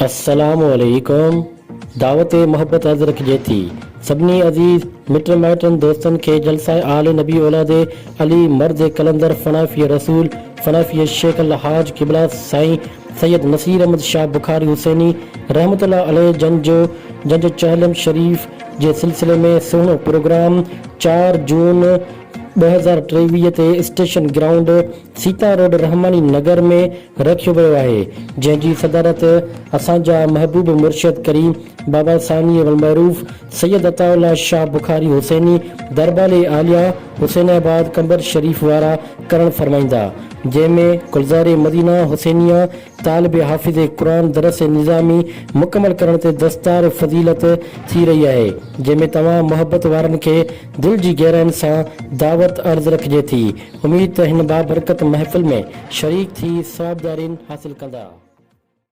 अस्सलामुअलैकुम। दावत मोहब्बत अर्ज़ रखिजे थी सभिनी अज़ीज़ मिट माइटनि दोस्तनि खे जलसा आल नबी औलाद अली मर्द कलंदर फनाफी रसूल फनाफी शेख अल हाज किबला साईं सैयद नसीर अहमद शाह बुखारी हुसैनी रहमतुल्लाह अलैह जंज चहलम शरीफ जे सिलसिले में सुहिणो प्रोग्राम 4 जून 2023 ते station ground Sita road Rahmani Nagar में रखियो वियो आहे, जंहिंजी सदारत असांजा महबूब मुर्शिद करीम बाबा सानी वल मरूफ सैयद अताउल्लाह शाह बुखारी हुसैनी दरबार आलिया हुसैनाबाद कंबर शरीफ वारा करण फरमाईंदा, जंहिंमें गुलज़ार मदीना हुसैनिया तालिब हाफ़िज़ क़ुरान दरस निज़ामी मुकमल करण ते दस्तार फज़ीलत थी रही आहे, जंहिंमें तमाम मोहब्बत वारनि खे दिल जी गहराइनि सां दावत अर्ज़ रखिजे थी। उम्मीद त हिन बाबरकत महफ़िल में शरीक थी सवाबदारीन हासिल कंदा।